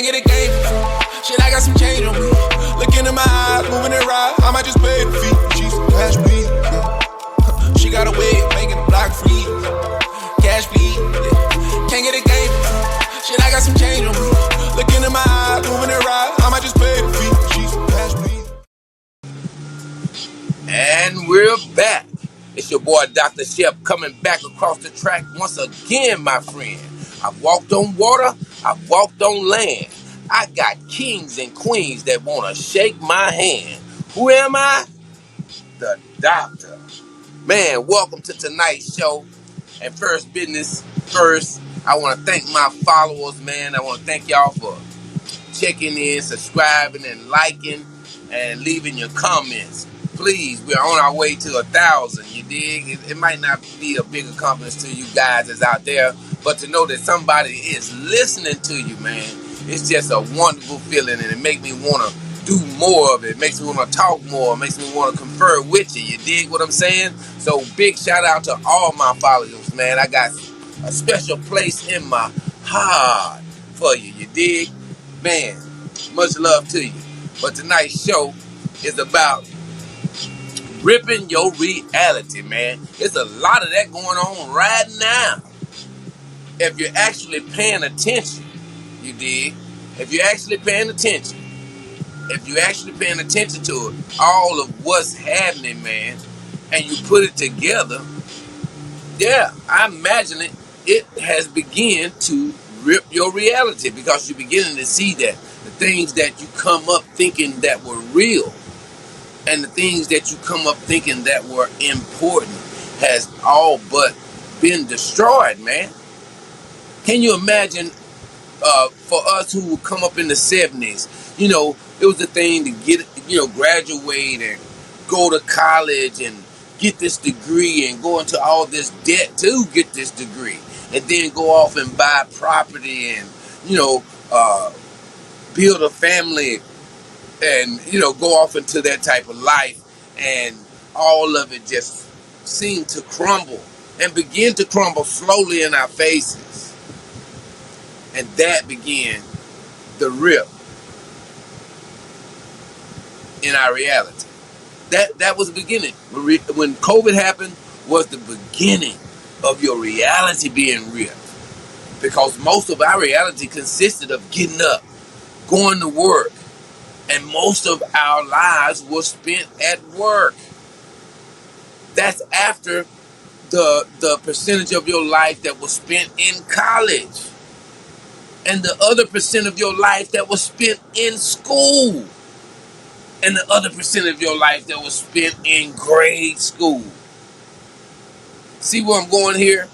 Can't get a game. Shit, I got some change on me. Look into my eyes, moving it right. I might just pay the fee. She's cash please. Yeah. She got a way of making the block freeze. Cash please. Yeah. Can't get a game. Shit, I got some change on me. Look into my eyes, moving it right. I might just pay the fee. She's cash please. And we're back. It's your boy Dr. Shep coming back across the track once again, my friend. I've walked on water, I've walked on land. I got kings and queens that want to shake my hand. Who am I? The doctor. Man, welcome to tonight's show. And first business first, I want to thank my followers, man. I want to thank y'all for checking in, subscribing, and liking, and leaving your comments. Please, we're on our way to 1,000, you dig? It might not be a big accomplishment to you guys that's out there, but to know that somebody is listening to you, man, it's just a wonderful feeling, and it makes me want to do more of it. It makes me want to talk more. It makes me want to confer with you. You dig what I'm saying? So big shout out to all my followers, man. I got a special place in my heart for you. You dig? Man, much love to you. But tonight's show is about ripping your reality, man. There's a lot of that going on right now. If you're actually paying attention, you dig? If you're actually paying attention to it, all of what's happening, man, and you put it together, yeah, I imagine it has begun to rip your reality, because you're beginning to see that the things that you come up thinking that were real and the things that you come up thinking that were important has all but been destroyed, man. Can you imagine for us who would come up in the 70s, you know, it was the thing to get, you know, graduate and go to college and get this degree and go into all this debt to get this degree, and then go off and buy property and, you know, build a family and, you know, go off into that type of life, and all of it just seemed to crumble and begin to crumble slowly in our faces. And that began the rip in our reality. That was the beginning. When COVID happened, was the beginning of your reality being ripped. Because most of our reality consisted of getting up, going to work, and most of our lives were spent at work. That's after the percentage of your life that was spent in college, and the other percent of your life that was spent in school, and the other percent of your life that was spent in grade school. See where I'm going here?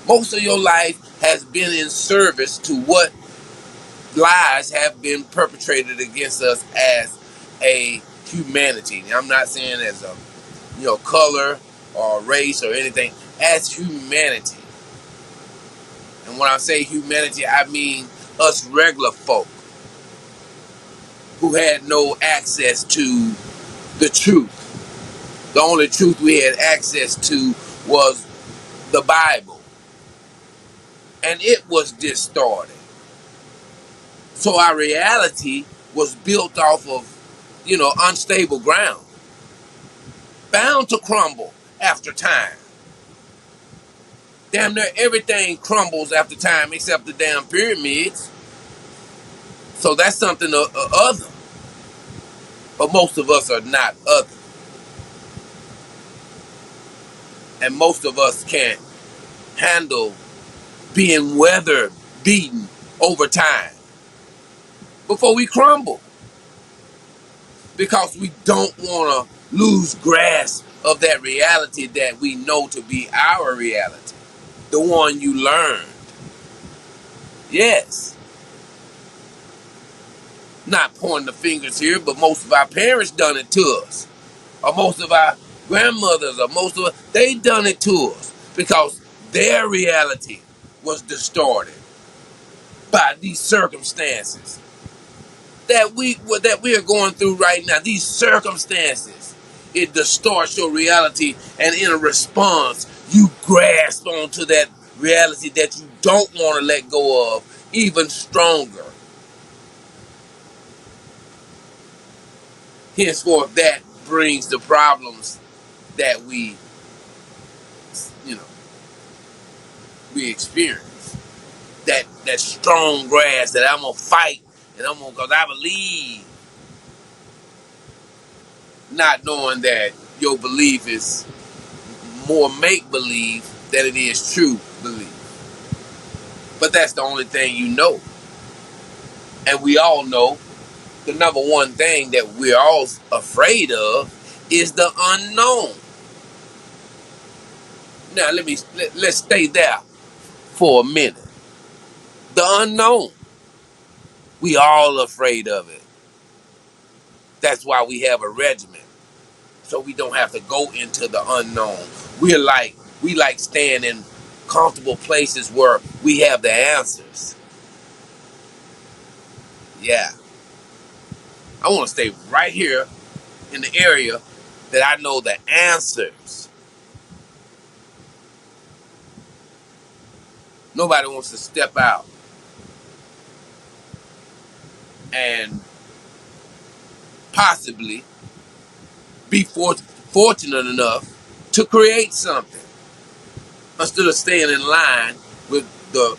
Most of your life has been in service to what lies have been perpetrated against us as a humanity. I'm not saying as a, you know, color or race or anything, as humanity. And when I say humanity, I mean us regular folk who had no access to the truth. The only truth we had access to was the Bible. And it was distorted. So our reality was built off of, you know, unstable ground, bound to crumble after time. Damn near everything crumbles after time except the damn pyramids. So that's something other. But most of us are not other. And most of us can't handle being weather beaten over time before we crumble. Because we don't want to lose grasp of that reality that we know to be our reality. The one you learned. Yes. Not pointing the fingers here, but most of our parents done it to us. Or most of our grandmothers, or most of us, they done it to us. Because their reality was distorted by these circumstances that we are going through right now. These circumstances, it distorts your reality, and in a response, you grasp onto that reality that you don't want to let go of even stronger. Henceforth, that brings the problems that you know, we experience. That strong grass that I'm gonna fight and cause I believe, not knowing that your belief is more make believe than it is true belief. But that's the only thing you know. And we all know the number one thing that we're all afraid of is the unknown. Now let's stay there for a minute. The unknown. We all afraid of it. That's why we have a regimen. So we don't have to go into the unknown. We like staying in comfortable places where we have the answers. Yeah. I want to stay right here in the area that I know the answers. Nobody wants to step out and possibly be fortunate enough to create something instead of staying in line with the,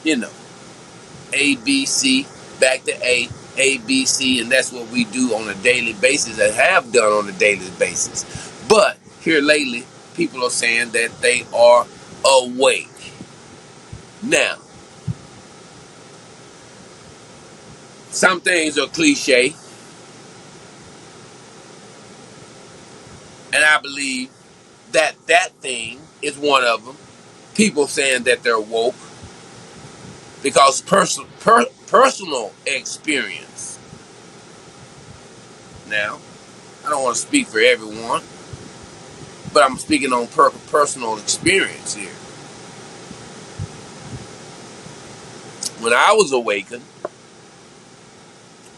you know, A, B, C, back to A, B, C, and that's what we do on a daily basis and have done on a daily basis. But here lately, people are saying that they are awake. Now, some things are cliche, and I believe that that thing is one of them. People saying that they're woke because personal experience. Now, I don't want to speak for everyone, but I'm speaking on personal experience here. When I was awakened,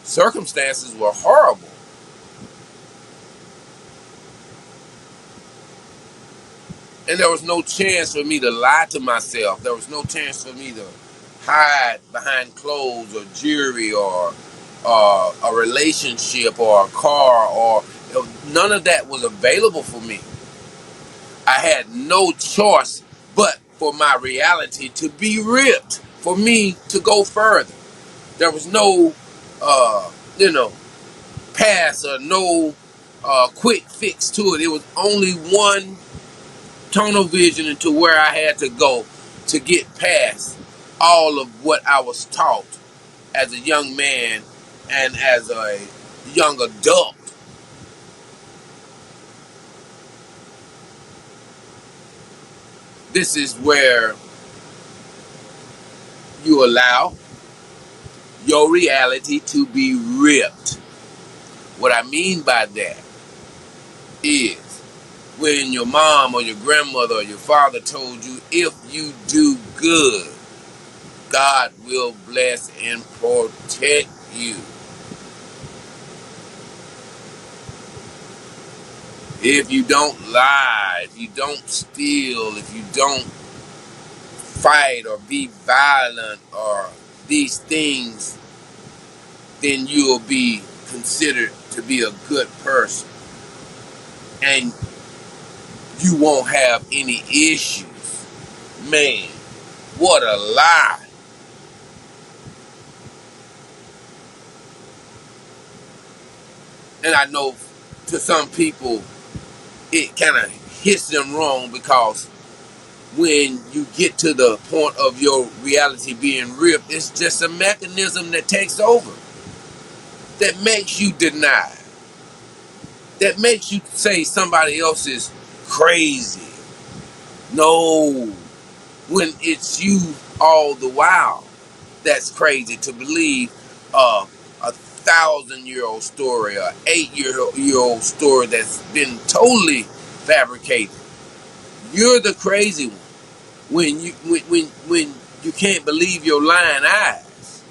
circumstances were horrible. And there was no chance for me to lie to myself. There was no chance for me to hide behind clothes or jewelry or a relationship or a car or none of that was available for me. I had no choice but for my reality to be ripped, for me to go further. There was no, pass or no quick fix to it. It was only one tunnel vision into where I had to go to get past all of what I was taught as a young man and as a young adult. This is where you allow your reality to be ripped. What I mean by that is when your mom or your grandmother or your father told you, if you do good, God will bless and protect you. If you don't lie, if you don't steal, if you don't fight or be violent or these things, then you will be considered to be a good person. And you won't have any issues. Man, what a lie. And I know to some people it kind of hits them wrong because when you get to the point of your reality being ripped, it's just a mechanism that takes over, that makes you deny, that makes you say somebody else is crazy. No, when it's you all the while that's crazy to believe a 1,000-year-old story, or 8-year-old story that's been totally fabricated. You're the crazy one when you can't believe your lying eyes.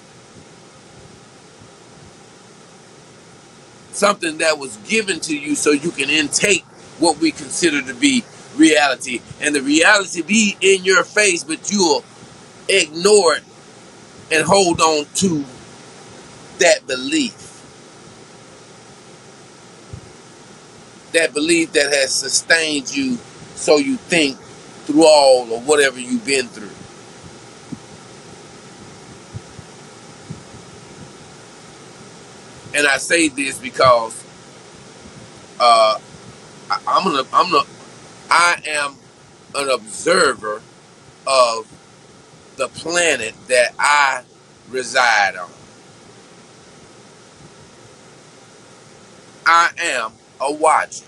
Something that was given to you so you can intake what we consider to be reality, and the reality be in your face, but you'll ignore it and hold on to that belief that has sustained you so you think through all or whatever you've been through. And I say this because uh, I am an observer of the planet that I reside on. I am a watcher.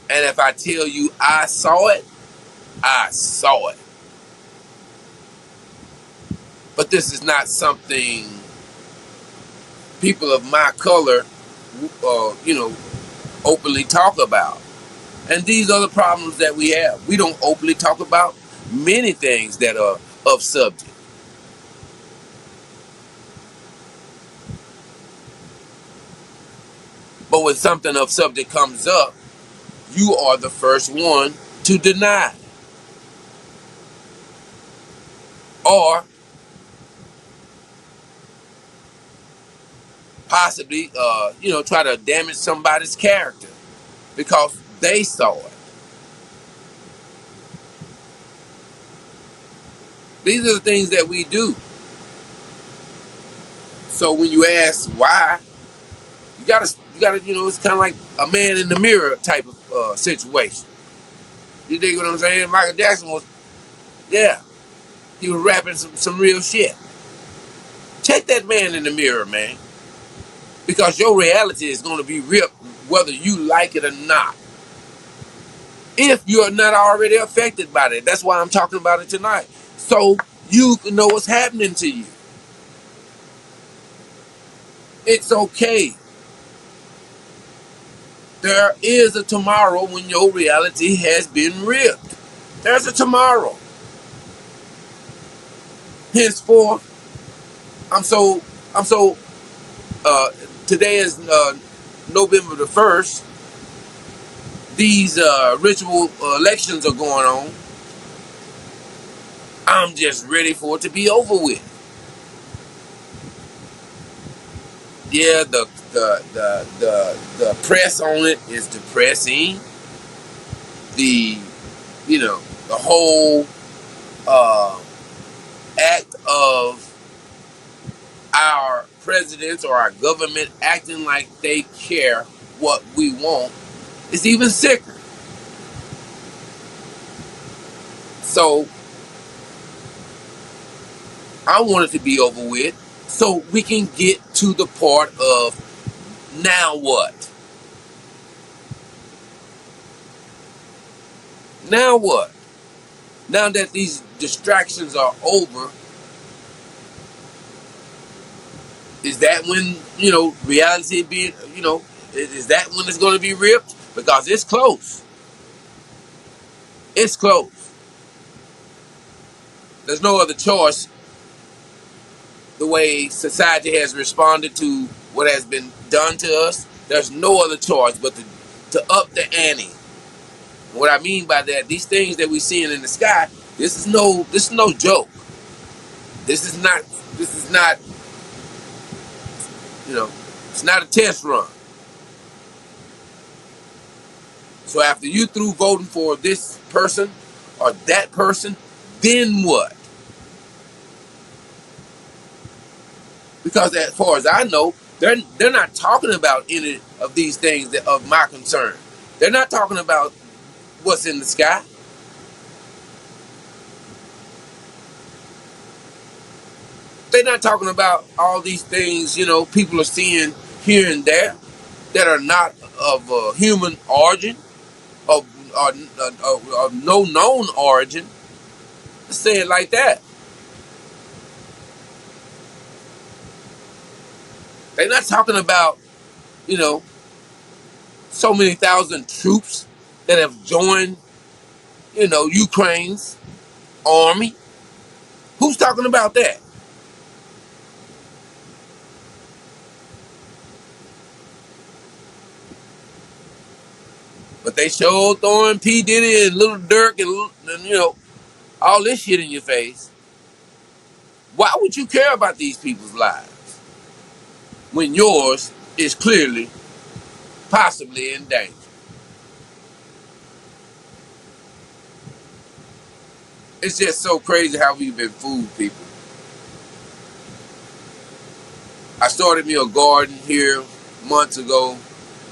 And if I tell you I saw it, I saw it. But this is not something people of my color, openly talk about. And these are the problems that we have. We don't openly talk about many things that are of subject. But when something of subject comes up, you are the first one to deny or possibly, try to damage somebody's character because they saw it. These are the things that we do. So when you ask why, you gotta, it's kind of like a man in the mirror type of situation. You dig what I'm saying? Michael Jackson was, yeah, he was rapping some real shit. Check that man in the mirror, man, because your reality is going to be ripped whether you like it or not. If you are not already affected by it, that's why I'm talking about it tonight. So you can know what's happening to you. It's okay. There is a tomorrow when your reality has been ripped. There's a tomorrow. Henceforth, I'm so today is November the 1st. These ritual elections are going on. I'm just ready for it to be over with. Yeah, the press on it is depressing. The the whole act of our presidents or our government acting like they care what we want is even sicker. So I want it to be over with so we can get to the part of now what? Now what? Now that these distractions are over, is that when, reality being, is that when it's going to be ripped? Because it's close. It's close. There's no other choice. The way society has responded to what has been done to us, there's no other choice but to up the ante. What I mean by that, these things that we're seeing in the sky, this is no joke. This is not, it's not a test run. So after you through voting for this person or that person, then what? Because as far as I know, they're not talking about any of these things that of my concern. They're not talking about what's in the sky. They're not talking about all these things, people are seeing here and there that are not of human origin, of no known origin. Let's say it like that. They're not talking about, so many thousand troops that have joined, Ukraine's army. Who's talking about that? But they showed throwing P. Diddy and Little Dirk and all this shit in your face. Why would you care about these people's lives when yours is clearly, possibly in danger? It's just so crazy how we've been fooled, people. I started me a garden here months ago,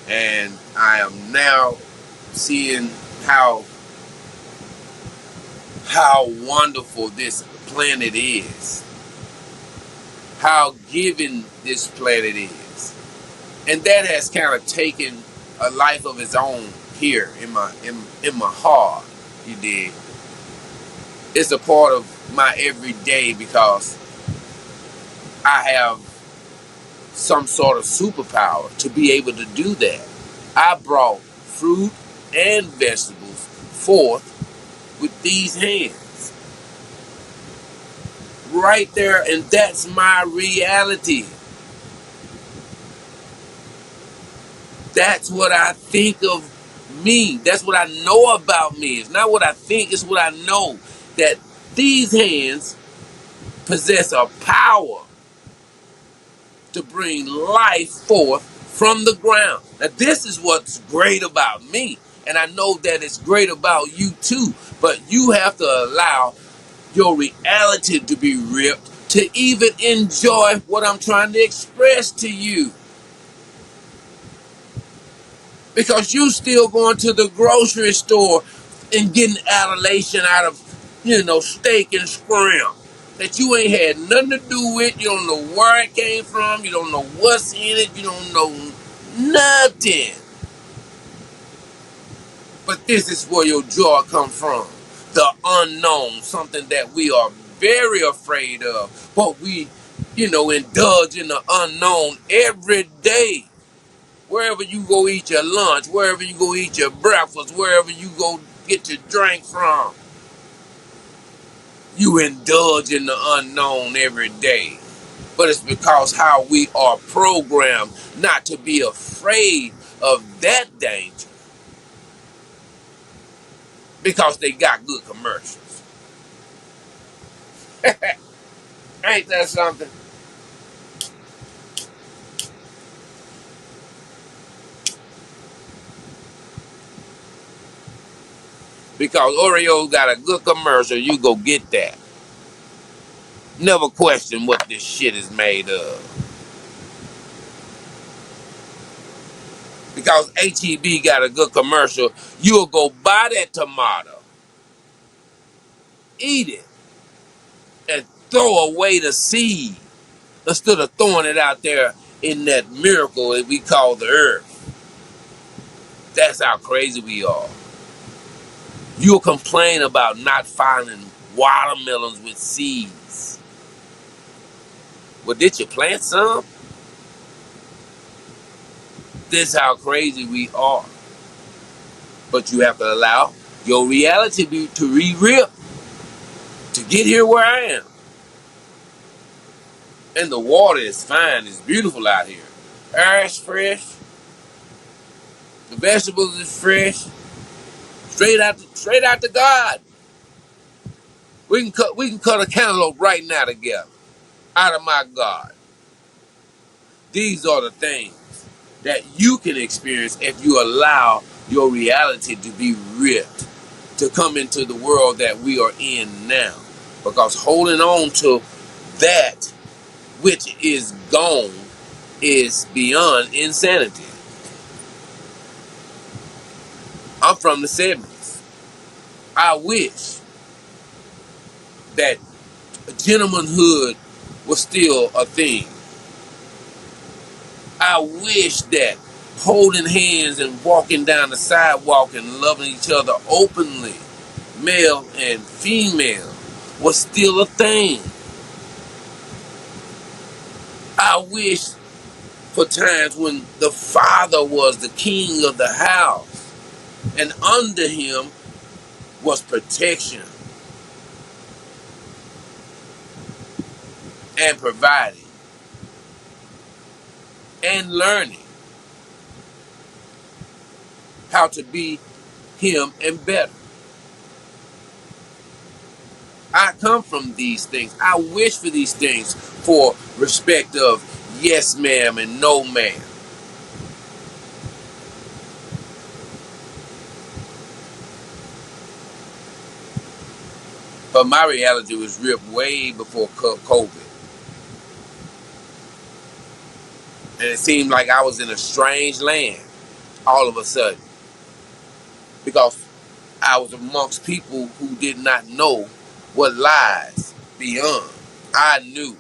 and I am now seeing how wonderful this planet is, how giving this planet is, and that has kind of taken a life of its own here in my heart. You dig? It's a part of my everyday because I have some sort of superpower to be able to do that. I brought fruit and vegetables forth with these hands right there, and that's my reality. That's what I think of me. That's what I know about me. It's not what I think, it's what I know. That these hands possess a power to bring life forth from the ground. Now, this is what's great about me. And I know that it's great about you too. But you have to allow your reality to be ripped to even enjoy what I'm trying to express to you. Because you still going to the grocery store and getting adulation out of, steak and scrim that you ain't had nothing to do with. You don't know where it came from. You don't know what's in it. You don't know nothing. But this is where your joy comes from. The unknown, something that we are very afraid of. But we, indulge in the unknown every day. Wherever you go eat your lunch, wherever you go eat your breakfast, wherever you go get your drink from, you indulge in the unknown every day. But it's because how we are programmed not to be afraid of that danger. Because they got good commercials. Ain't that something? Because Oreo got a good commercial, you go get that. Never question what this shit is made of. Because HEB got a good commercial, you'll go buy that tomato, eat it, and throw away the seed instead of throwing it out there in that miracle that we call the earth. That's how crazy we are. You'll complain about not finding watermelons with seeds. Well, did you plant some? This is how crazy we are. But you have to allow your reality to re-rip to get here where I am. And the water is fine. It's beautiful out here. Air is fresh. The vegetables is fresh. Straight out to God. We can cut a cantaloupe right now together. Out of my God. These are the things that you can experience if you allow your reality to be ripped, to come into the world that we are in now. Because holding on to that which is gone is beyond insanity. I'm from the 70s. I wish that gentlemanhood was still a thing. I wish that holding hands and walking down the sidewalk and loving each other openly, male and female, was still a thing. I wish for times when the father was the king of the house and under him was protection and providing and learning how to be him and better. I come from these things. I wish for these things for respect of yes ma'am and no ma'am. But my reality was ripped way before COVID. And it seemed like I was in a strange land all of a sudden. Because I was amongst people who did not know what lies beyond. I knew.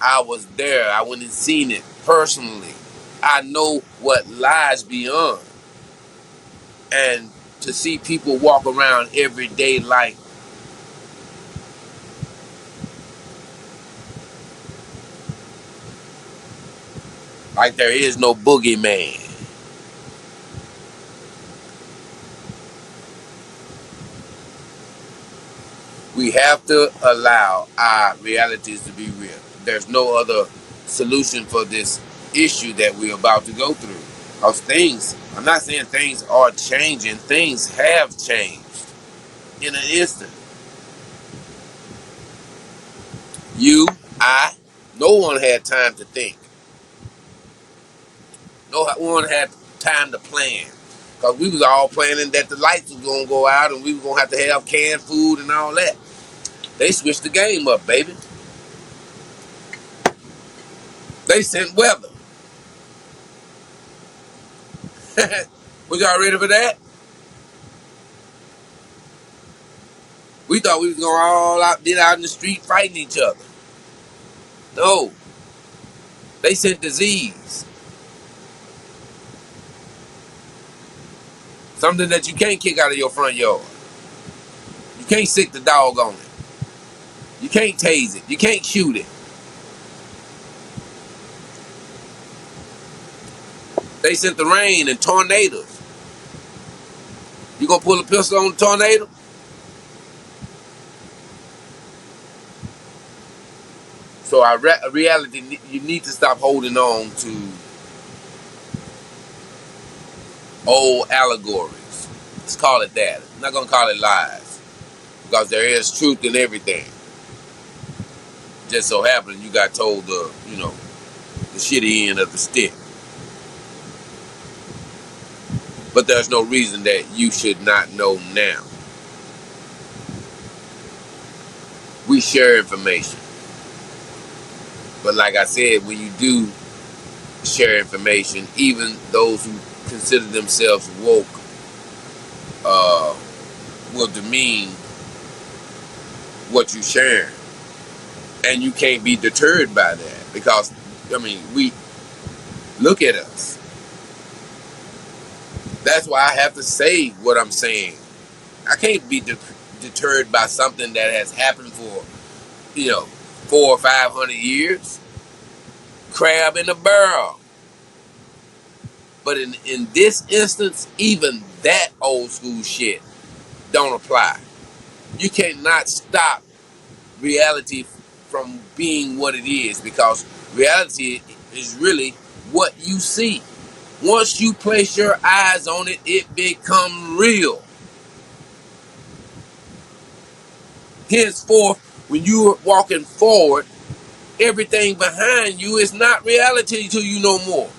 I was there. I went and seen it personally. I know what lies beyond. And to see people walk around every day like there is no boogeyman. We have to allow our realities to be real. There's no other solution for this issue that we're about to go through. Because things, I'm not saying things are changing, things have changed in an instant. You, I, no one had time to think. No one had time to plan. Because we was all planning that the lights was going to go out and we was going to have canned food and all that. They switched the game up, baby. They sent weather. Was y'all ready for that? We thought we was going all out, get out in the street fighting each other. No. They sent disease. Something that you can't kick out of your front yard. You can't sick the dog on it. You can't tase it. You can't shoot it. They sent the rain and tornadoes. You gonna pull a pistol on the tornado? So our reality, you need to stop holding on to old allegories. Let's call it that. I'm not gonna call it lies. Because there is truth in everything. Just so happened you got told the shitty end of the stick. But there's no reason that you should not know now. We share information. But like I said, when you do share information, even those who consider themselves woke will demean what you share. And you can't be deterred by that. Because, we look at us. That's why I have to say what I'm saying. I can't be deterred by something that has happened for, 400 or 500 years. Crab in a barrel. But in this instance, even that old school shit don't apply. You cannot stop reality from being what it is, because reality is really what you see. Once you place your eyes on it, it becomes real. Henceforth, when you're walking forward, everything behind you is not reality to you no more.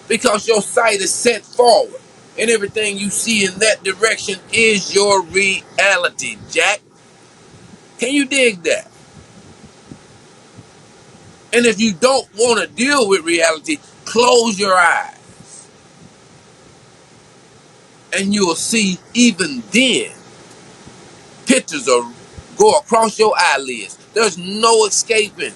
Because your sight is set forward. And everything you see in that direction is your reality, Jack. Can you dig that? And if you don't want to deal with reality, close your eyes. And you'll see even then, pictures will go across your eyelids. There's no escaping.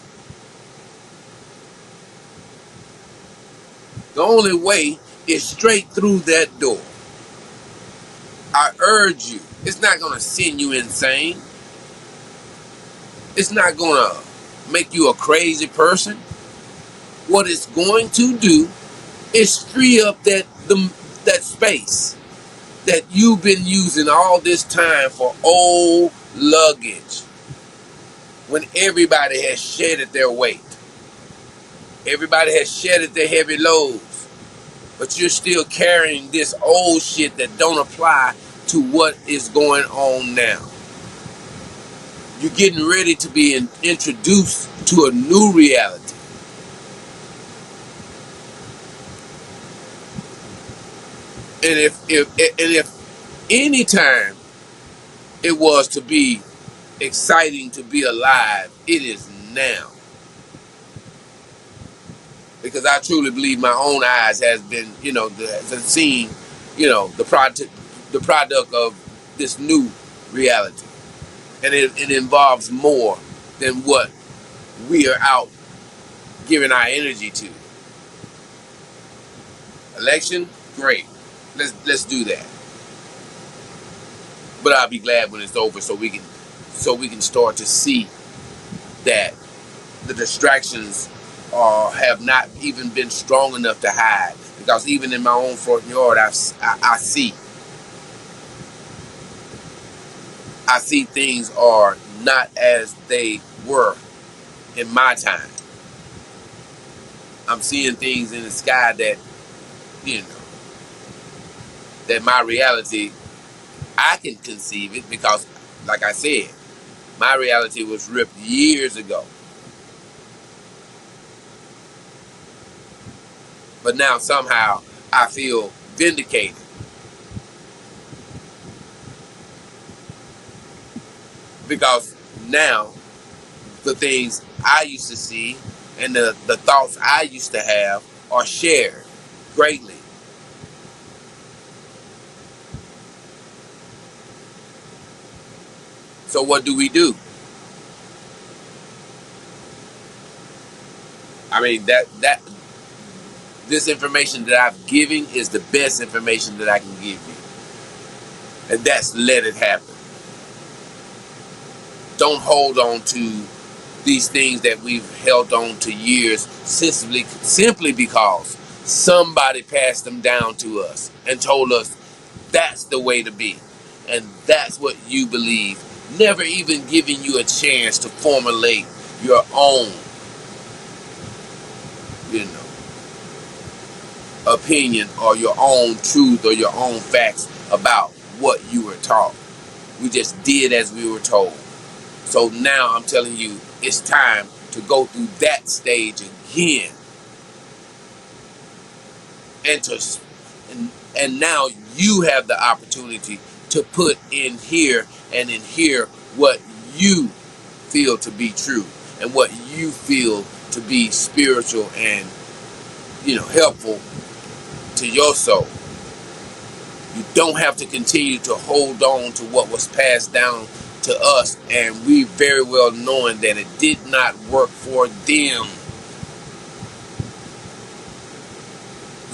The only way is straight through that door. I urge you, it's not going to send you insane. It's not going to make you a crazy person. What it's going to do is free up that space that you've been using all this time for old luggage. When everybody has shedded their weight. Everybody has shedded their heavy loads. But you're still carrying this old shit that don't apply to what is going on now. You're getting ready to be introduced to a new reality. And if any time it was to be exciting to be alive, it is now. Because I truly believe my own eyes has been, has seen, the product of this new reality, and it involves more than what we are out giving our energy to. Election, great, let's do that. But I'll be glad when it's over, so we can start to see that the distractions have not even been strong enough to hide. Because even in my own front yard, I see things are not as they were in my time. I'm seeing things in the sky that, that my reality, I can conceive it because, like I said, my reality was ripped years ago. But now somehow I feel vindicated. Because now the things I used to see and the thoughts I used to have are shared greatly. So what do we do? I mean, that this information that I'm giving is the best information that I can give you. And that's let it happen. Don't hold on to these things that we've held on to years simply because somebody passed them down to us and told us that's the way to be. And that's what you believe. Never even giving you a chance to formulate your own, opinion or your own truth or your own facts about what you were taught. We just did as we were told. So now I'm telling you, it's time to go through that stage again. And now you have the opportunity to put in here what you feel to be true and what you feel to be spiritual and helpful to your soul. You don't have to continue to hold on to what was passed down to us, and we very well knowing that it did not work for them.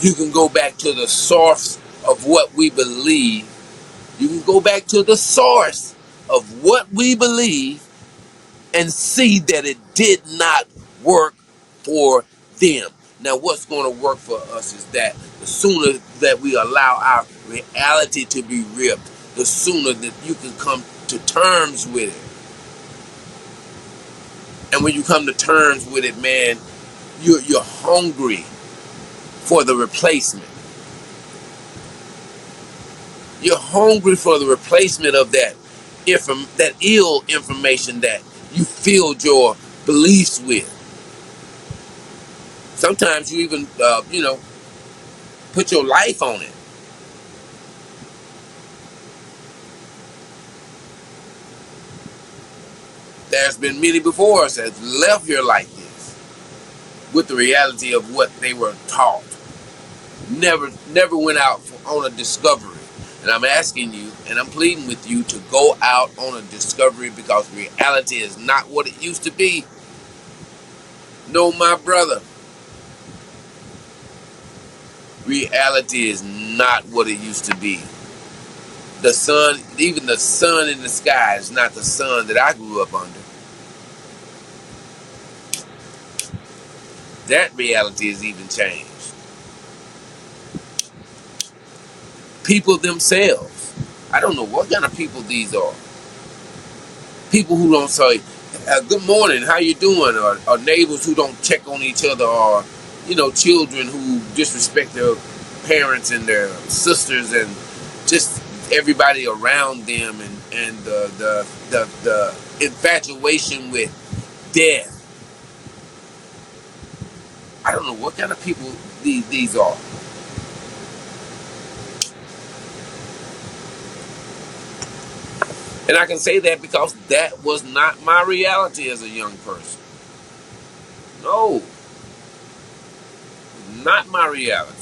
You can go back to the source of what we believe. You can go back to the source of what we believe and see that it did not work for them. Now, what's going to work for us is that the sooner that we allow our reality to be ripped, the sooner that you can come to terms with it. And when you come to terms with it, man, you're hungry for the replacement. You're hungry for the replacement of that ill information that you filled your beliefs with. Sometimes you even, put your life on it. There's been many before us that left here like this with the reality of what they were taught. Never went out on a discovery. And I'm asking you, and I'm pleading with you to go out on a discovery because reality is not what it used to be. No, my brother. Reality is not what it used to be. The sun, even the sun in the sky is not the sun that I grew up under. That reality has even changed. People themselves. I don't know what kind of people these are. People who don't say, good morning, how you doing? Or neighbors who don't check on each other, or children who disrespect their parents and their sisters and just everybody around them, and the infatuation with death. I don't know what kind of people these are. And I can say that because that was not my reality as a young person. No, not my reality.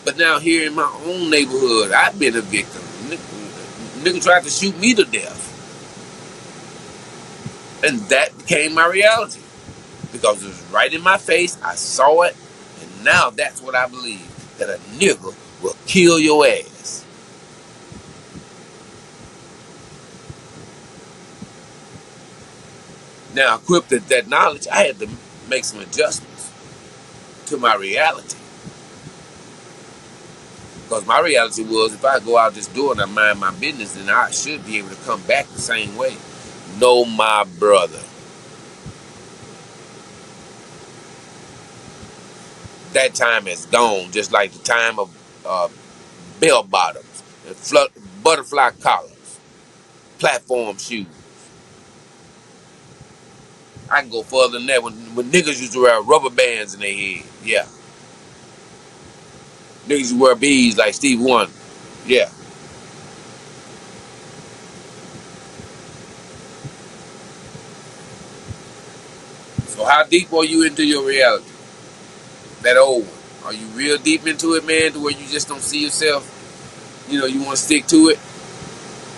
But now here in my own neighborhood, I've been a victim. Nigga tried to shoot me to death. And that became my reality. Because it was right in my face, I saw it, and now that's what I believe. That a nigga will kill your ass. Now, equipped with that knowledge, I had to make some adjustments to my reality. Because my reality was, if I go out this door and I mind my business, then I should be able to come back the same way. No, my brother. That time is gone, just like the time of bell bottoms, and butterfly collars, platform shoes. I can go further than that when niggas used to wear rubber bands in their head. Yeah. Niggas used to wear beads like Steve Wonder. Yeah. So how deep are you into your reality? That old one. Are you real deep into it, man, to where you just don't see yourself, you want to stick to it?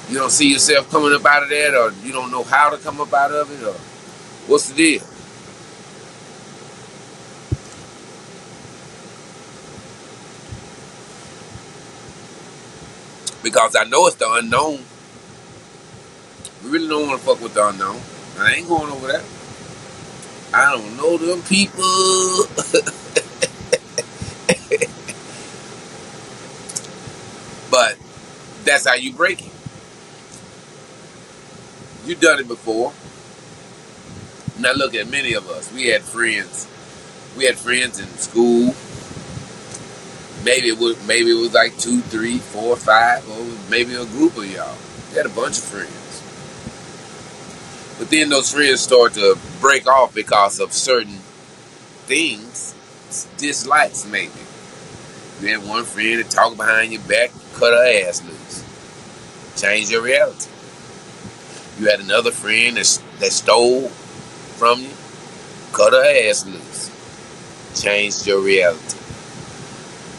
You don't see yourself coming up out of that, or you don't know how to come up out of it, or what's the deal? Because I know it's the unknown. We really don't want to fuck with the unknown. I ain't going over that. I don't know them people. But that's how you break it. You done it before. Now look at many of us. We had friends. We had friends in school. Maybe it was like 2, 3, 4, 5, or maybe a group of y'all. We had a bunch of friends. But then those friends start to break off because of certain things, dislikes maybe. You had one friend that talked behind your back, cut her ass loose. Change your reality. You had another friend that stole from you, cut her ass loose. Changed your reality.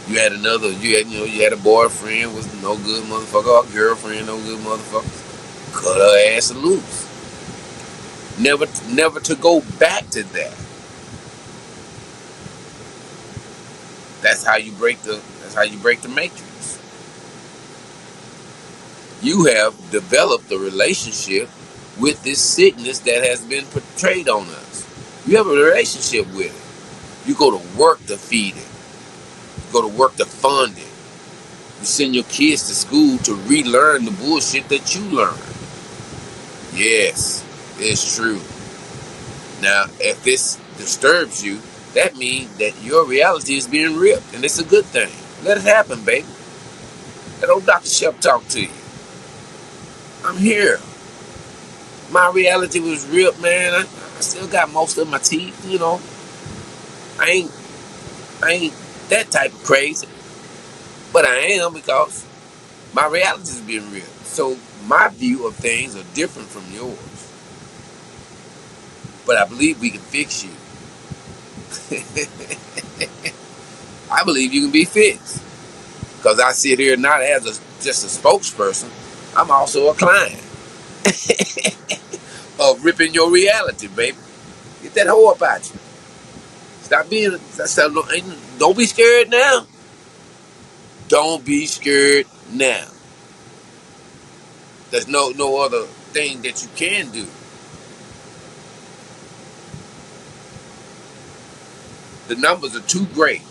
You had you had a boyfriend was no good motherfucker, or a girlfriend no good motherfucker, cut her ass loose. Never to go back to that. That's how you break the matrix. You have developed a relationship with this sickness that has been portrayed on us. You have a relationship with it. You go to work to feed it. You go to work to fund it. You send your kids to school to relearn the bullshit that you learned. Yes, it's true. Now, if this disturbs you, that means that your reality is being ripped, and it's a good thing. Let it happen, baby. Let old Dr. Shep talk to you. I'm here. My reality was ripped, man. I still got most of my teeth, I ain't that type of crazy, but I am, because my reality is being ripped. So my view of things are different from yours. But I believe we can fix you. I believe you can be fixed. Because I sit here not as just a spokesperson. I'm also a client of ripping your reality, baby. Get that hoe up out you. Don't be scared now. Don't be scared now. There's no other thing that you can do. The numbers are too great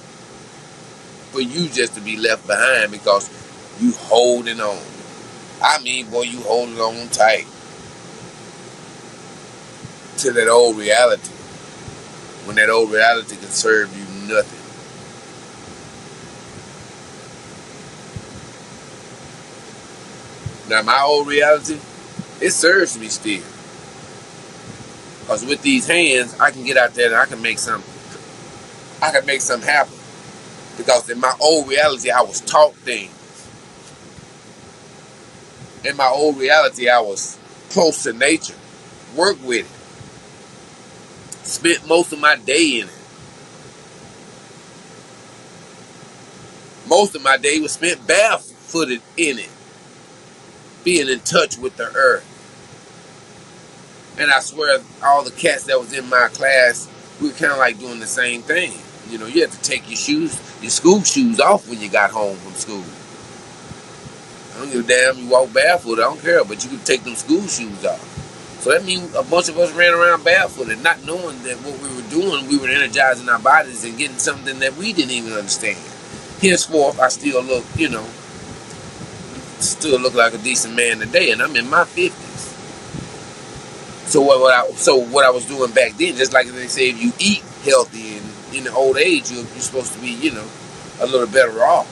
for you just to be left behind because you holding on. I mean, boy, you holding on tight to that old reality, when that old reality can serve you nothing. Now my old reality, it serves me still. Because with these hands, I can get out there and I can make something happen. Because in my old reality, I was taught things. In my old reality, I was close to nature, worked with it, spent most of my day in it. Most of my day was spent barefooted in it, being in touch with the earth. And I swear, all the cats that was in my class, we were kind of like doing the same thing. You know, you had to take your school shoes off when you got home from school. I don't give a damn, you walk barefoot, I don't care, but you could take them school shoes off. So that means a bunch of us ran around barefooted, not knowing that what we were doing, we were energizing our bodies and getting something that we didn't even understand. Henceforth, I still look, like a decent man today, and I'm in my 50s. So what I was doing back then, just like they say, if you eat healthy and in the old age, you're supposed to be, a little better off.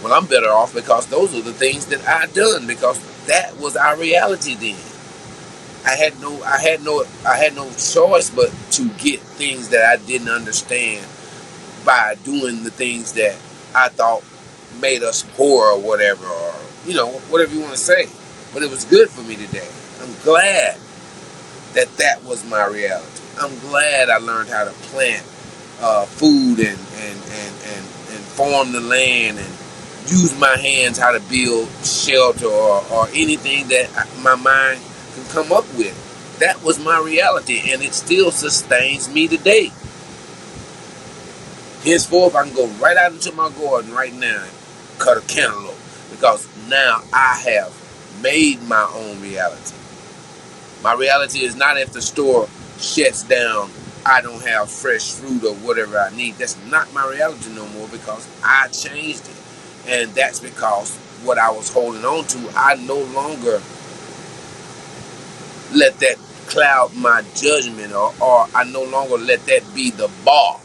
Well, I'm better off because those are the things that I done, because that was our reality then. I had no choice but to get things that I didn't understand by doing the things that I thought made us poor or whatever, or whatever you want to say. But it was good for me today. I'm glad that was my reality. I'm glad I learned how to plant food and farm the land and use my hands how to build shelter or anything that my mind can come up with. That was my reality, and it still sustains me today. Henceforth, I can go right out into my garden right now and cut a cantaloupe, because now I have made my own reality. My reality is not if the store shuts down, I don't have fresh fruit or whatever I need. That's not my reality no more, because I changed it. And that's because what I was holding on to, I no longer let that cloud my judgment, or I no longer let that be the bar.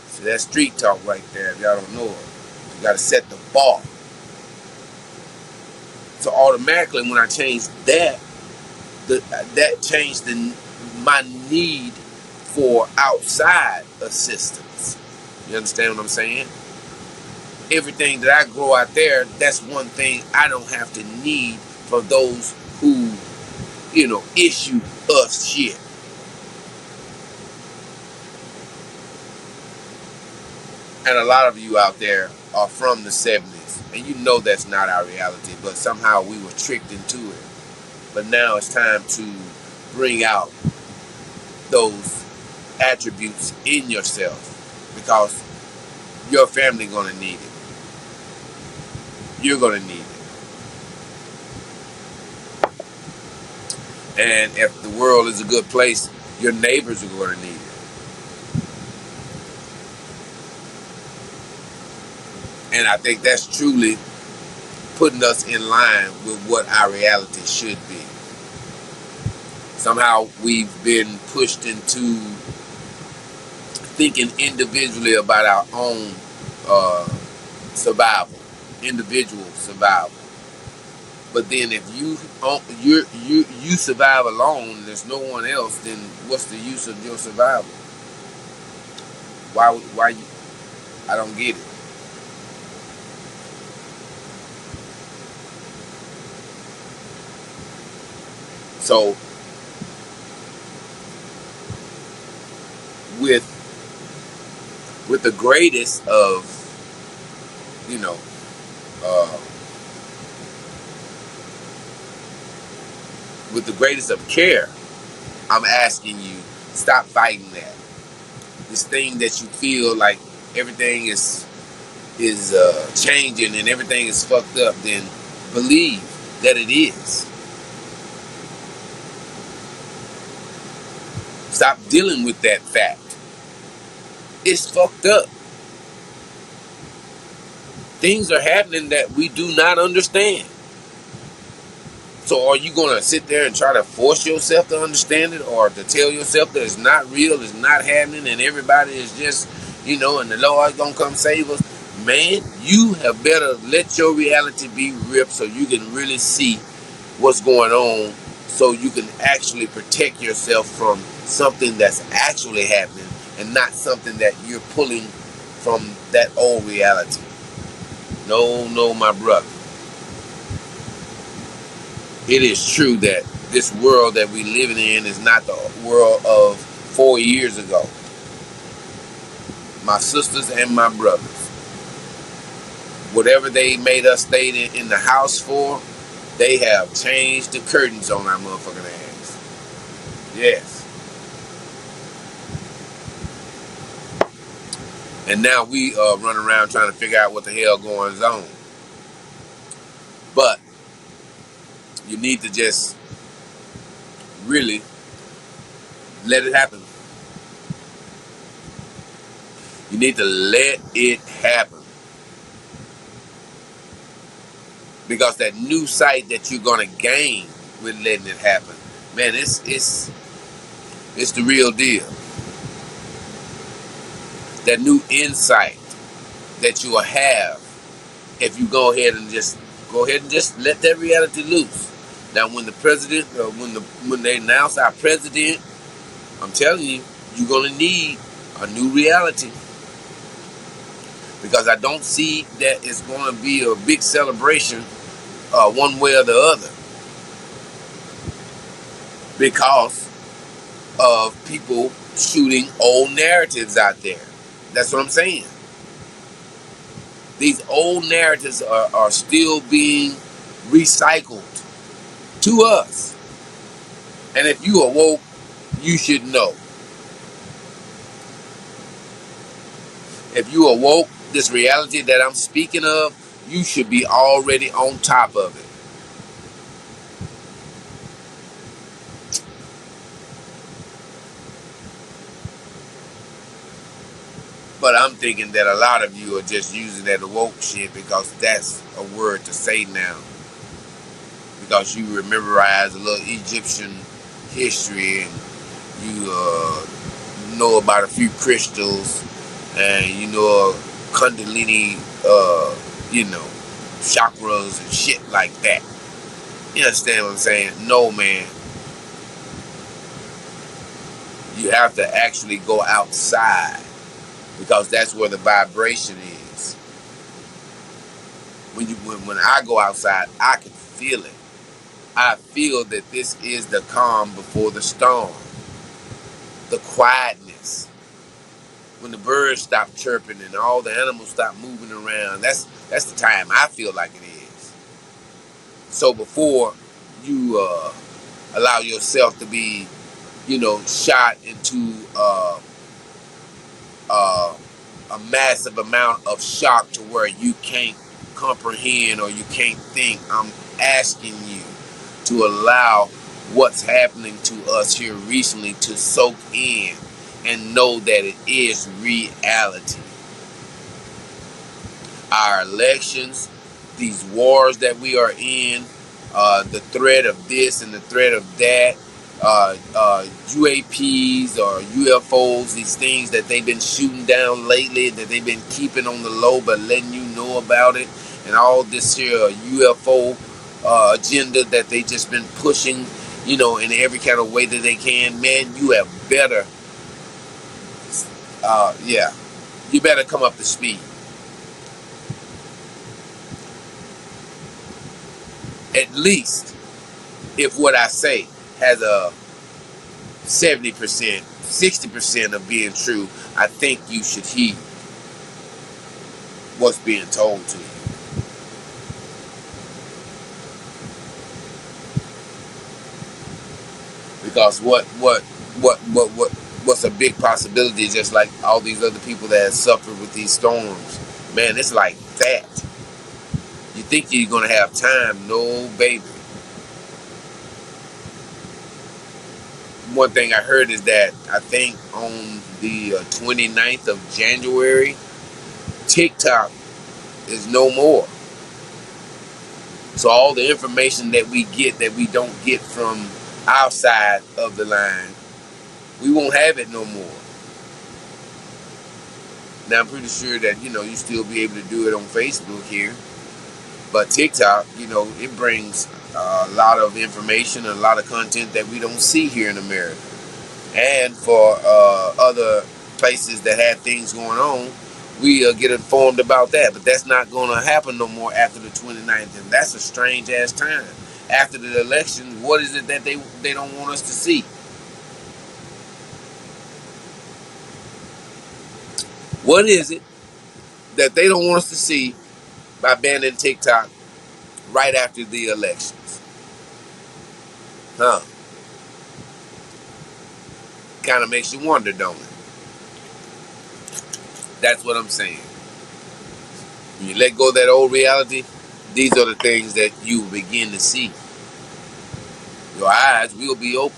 So that's street talk right there, if y'all don't know it. You got to set the bar. So automatically when I changed that, that changed my need for outside assistance. You understand what I'm saying? Everything that I grow out there, that's one thing I don't have to need for those who, issue us shit. And a lot of you out there are from the 70s, and you know that's not our reality, but somehow we were tricked into it. But now it's time to bring out those attributes in yourself, because your family gonna need it. You're gonna need it. And if the world is a good place, your neighbors are gonna need it. And I think that's truly putting us in line with what our reality should be. Somehow we've been pushed into thinking individually about our own survival, individual survival. But then if you survive alone, there's no one else, then what's the use of your survival? Why you? I don't get it. So with the greatest of with the greatest of care, I'm asking you, stop fighting that. This thing that you feel like everything is changing and everything is fucked up, then believe that it is. Stop dealing with that fact. It's fucked up. Things are happening that we do not understand. So are you going to sit there and try to force yourself to understand it, or to tell yourself that it's not real, it's not happening, and everybody is just, and the Lord's going to come save us? Man, you have better let your reality be ripped so you can really see what's going on, so you can actually protect yourself from something that's actually happening and not something that you're pulling from that old reality. No, no, my brother. It is true that this world that we living in is not the world of 4 years ago. My sisters and my brothers, whatever they made us stay in the house for, they have changed the curtains on our motherfucking ass. Yes. And now we run around trying to figure out what the hell going on. But you need to just really let it happen. You need to let it happen. Because that new sight that you're gonna gain with letting it happen, man, it's the real deal. That new insight that you will have if you go ahead and just let that reality loose. Now, when the president, when they announce our president, I'm telling you, you're gonna need a new reality, because I don't see that it's gonna be a big celebration one way or the other, because of people shooting old narratives out there. That's what I'm saying. These old narratives are still being recycled to us. And if you are woke, you should know. If you are woke, this reality that I'm speaking of, you should be already on top of it. But I'm thinking that a lot of you are just using that woke shit because that's a word to say now. Because you memorize a little Egyptian history, and you know about a few crystals, and you know Kundalini, chakras and shit like that. You understand what I'm saying? No, man. You have to actually go outside, because that's where the vibration is. When I go outside, I can feel it. I feel that this is the calm before the storm. The quietness. When the birds stop chirping and all the animals stop moving around, that's the time I feel like it is. So before you allow yourself to be, shot into a massive amount of shock to where you can't comprehend or you can't think, I'm asking you to allow what's happening to us here recently to soak in and know that it is reality. Our elections, these wars that we are in, the threat of this and the threat of that, UAPs or UFOs, these things that they've been shooting down lately, that they've been keeping on the low but letting you know about it, and all this here UFO agenda that they just been pushing, in every kind of way that they can. Man, you have better, you better come up to speed. At least, if what I say has a 70%, 60% of being true, I think you should heed what's being told to you. Because what's a big possibility, just like all these other people that have suffered with these storms, man, it's like that. You think you're gonna have time? No, baby. One thing I heard is that I think on the 29th of January, TikTok is no more. So all the information that we get that we don't get from outside of the line, we won't have it no more. Now I'm pretty sure that you still be able to do it on Facebook here, but TikTok, it brings a lot of information and a lot of content that we don't see here in America. And for other places that have things going on, we get informed about that. But that's not going to happen no more after the 29th, and that's a strange ass time. After the election, what is it that they don't want us to see? What is it that they don't want us to see by banning TikTok right after the elections? Huh? Kind of makes you wonder, don't it? That's what I'm saying. When you let go of that old reality, these are the things that you begin to see. Your eyes will be open.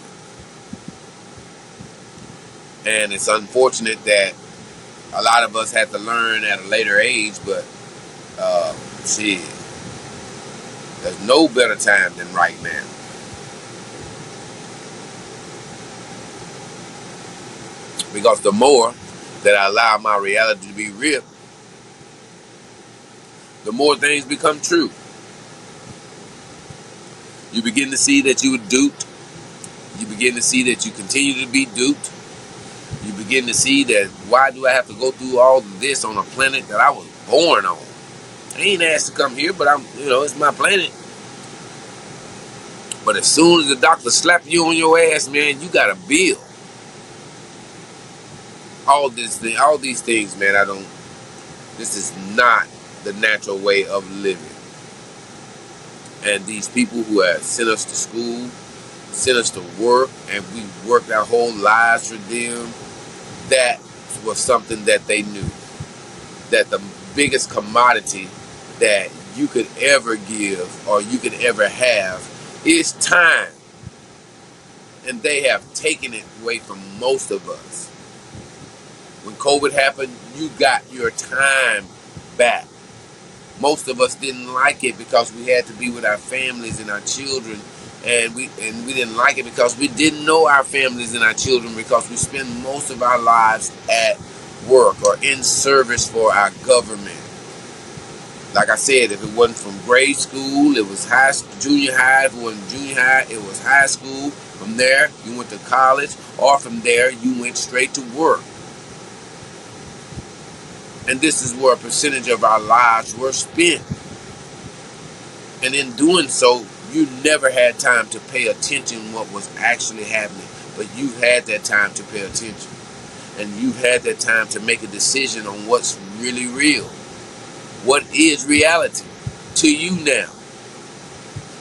And it's unfortunate that a lot of us had to learn at a later age, but shit, there's no better time than right now. Because the more that I allow my reality to be real, the more things become true. You begin to see that you were duped. You begin to see that you continue to be duped. You begin to see that why do I have to go through all of this on a planet that I was born on? I ain't asked to come here, but it's my planet. But as soon as the doctor slap you on your ass, man, you got a bill. All these things, man, this is not the natural way of living. And these people who have sent us to school, sent us to work, and we worked our whole lives for them, that was something that they knew. That the biggest commodity that you could ever give or you could ever have is time. And they have taken it away from most of us. When COVID happened, you got your time back. Most of us didn't like it because we had to be with our families and our children, and we didn't like it because we didn't know our families and our children, because we spend most of our lives at work or in service for our government. Like I said, if it wasn't from grade school, it was junior high. If it wasn't junior high, it was high school. From there, you went to college, or from there, you went straight to work. And this is where a percentage of our lives were spent. And in doing so, you never had time to pay attention to what was actually happening. But you had that time to pay attention. And you had that time to make a decision on what's really real. What is reality to you now?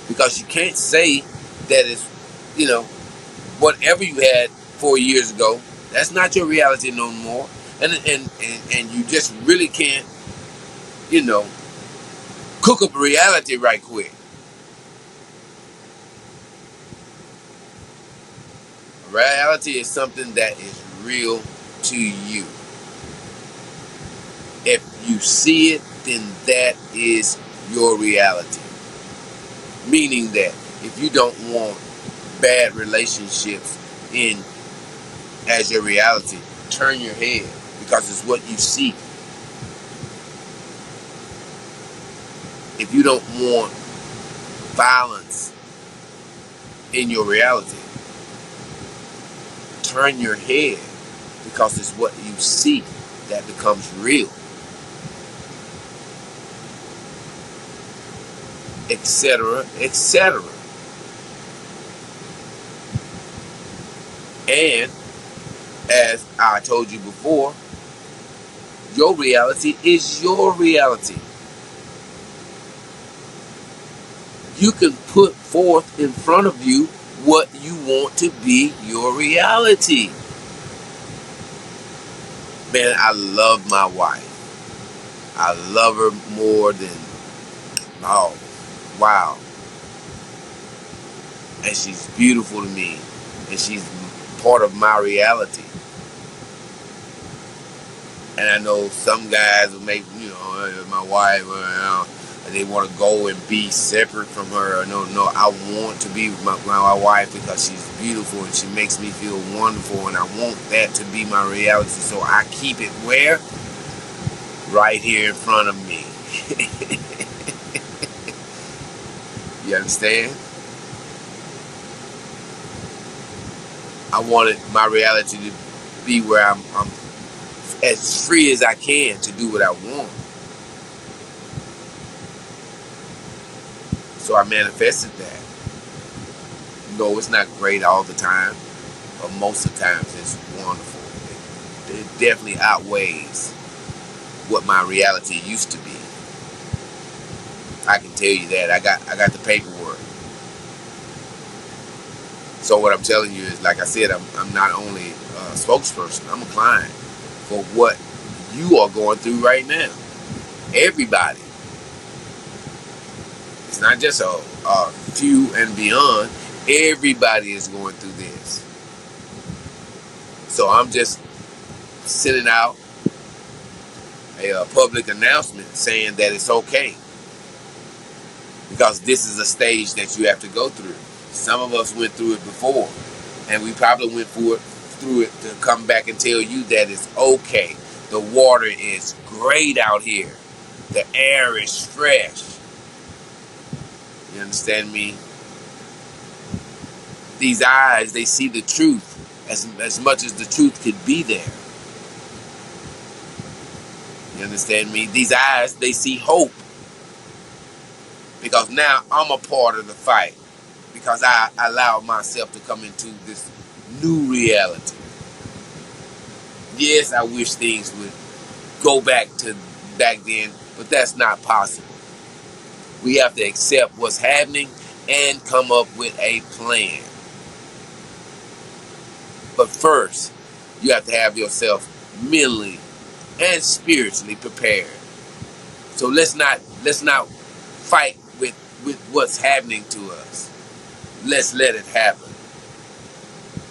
Because you can't say that it's, whatever you had 4 years ago, that's not your reality no more. And you just really can't, cook up reality right quick. Reality is something that is real to you. If you see it, then that is your reality. Meaning that if you don't want bad relationships as your reality, turn your head, because it's what you see. If you don't want violence in your reality, turn your head, because it's what you see that becomes real. Etc., etc. And as I told you before, your reality is your reality. You can put forth in front of you what you want to be your reality. Man, I love my wife. I love her more than, oh, wow. And she's beautiful to me. And she's part of my reality. And I know some guys will make, my wife, they want to go and be separate from her. No, I want to be with my wife because she's beautiful and she makes me feel wonderful, and I want that to be my reality. So I keep it where? right here in front of me. You understand? I wanted my reality to be where I'm as free as I can to do what I want. So I manifested that. No, it's not great all the time, but most of the times it's wonderful. It definitely outweighs what my reality used to be. I can tell you that. I got the paperwork. So what I'm telling you is, like I said, I'm not only a spokesperson, I'm a client for what you are going through right now. Everybody. It's not just a few and beyond. Everybody is going through this. So I'm just sending out a public announcement saying that it's okay. Because this is a stage that you have to go through. Some of us went through it before, and we probably went through it to come back and tell you that it's okay. The water is great out here. The air is fresh. You understand me? These eyes, they see the truth as much as the truth could be there. You understand me? These eyes, they see hope. Because now I'm a part of the fight. Because I allowed myself to come into this new reality. Yes, I wish things would go back to back then, but that's not possible. We have to accept what's happening and come up with a plan. But first, you have to have yourself mentally and spiritually prepared. So let's not fight with what's happening to us. Let's let it happen.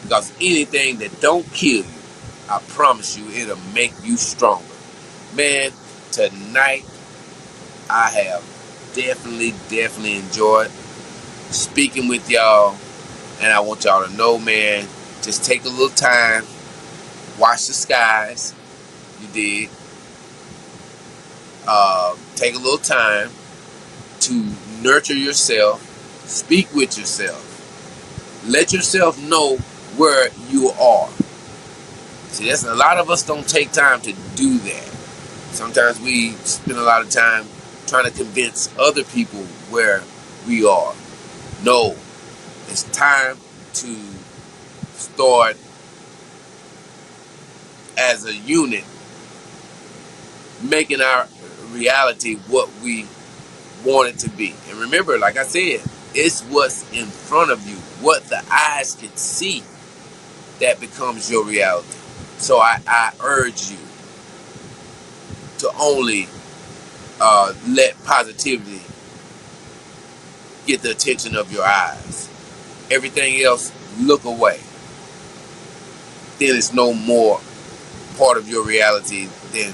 Because anything that don't kill you, I promise you, it'll make you stronger. Man, tonight I have definitely enjoyed speaking with y'all. And I want y'all to know, man, just take a little time, watch the skies. You did. Take a little time to nurture yourself, speak with yourself. Let yourself know where you are. See, that's a lot of us don't take time to do that. Sometimes we spend a lot of time trying to convince other people where we are. No, it's time to start as a unit, making our reality what we want it to be. And remember, like I said, it's what's in front of you, what the eyes can see, that becomes your reality. So I urge you to only let positivity get the attention of your eyes. Everything else, look away. Then it's no more part of your reality than,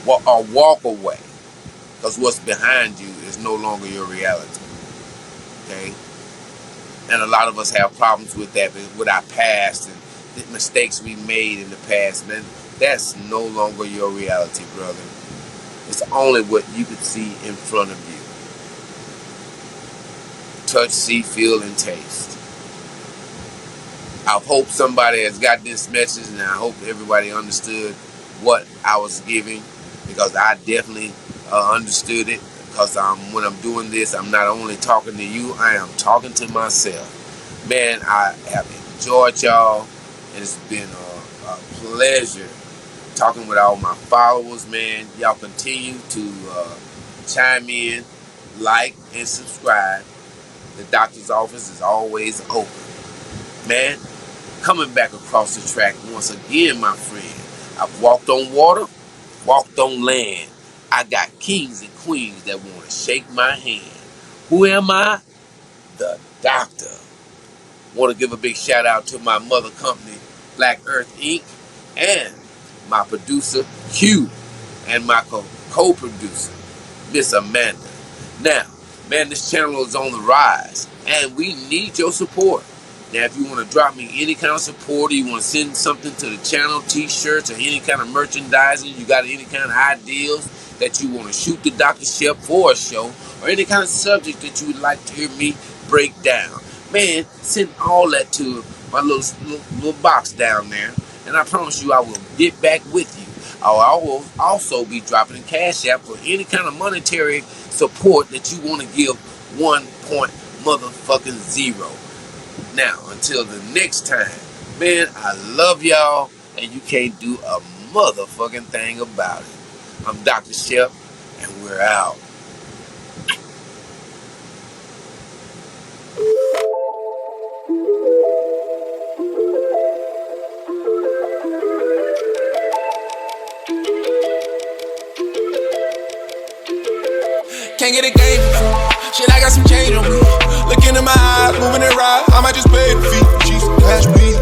or walk away. Because what's behind you is no longer your reality. Okay? And a lot of us have problems with that, with our past and the mistakes we made in the past. Man, that's no longer your reality, brother. It's only what you can see in front of you. Touch, see, feel, and taste. I hope somebody has got this message, and I hope everybody understood what I was giving, because I definitely understood it. Because when I'm doing this, I'm not only talking to you, I am talking to myself. Man, I have enjoyed y'all, and it's been a pleasure talking with all my followers, man. Y'all continue to chime in, like, and subscribe. The doctor's office is always open. Man, coming back across the track once again, my friend. I've walked on water, walked on land. I got kings and queens that want to shake my hand. Who am I? The doctor. Want to give a big shout out to my mother company, Black Earth Inc., and my producer, Q, and my co-producer, Miss Amanda. Now, man, this channel is on the rise, and we need your support. Now, if you want to drop me any kind of support, or you want to send something to the channel, t-shirts, or any kind of merchandising, you got any kind of ideas that you want to shoot the Dr. Shep for a show, or any kind of subject that you would like to hear me break down, man, send all that to my little box down there, and I promise you I will get back with you. I will also be dropping a Cash App for any kind of monetary support that you want to give 1.0. Now, until the next time, man, I love y'all, and you can't do a motherfucking thing about it. I'm Dr. Shep, and we're out. Can't get a game for free. Shit, I got some change on me. Look into my eyes, moving it right. I might just pay the fee. She's cash, please.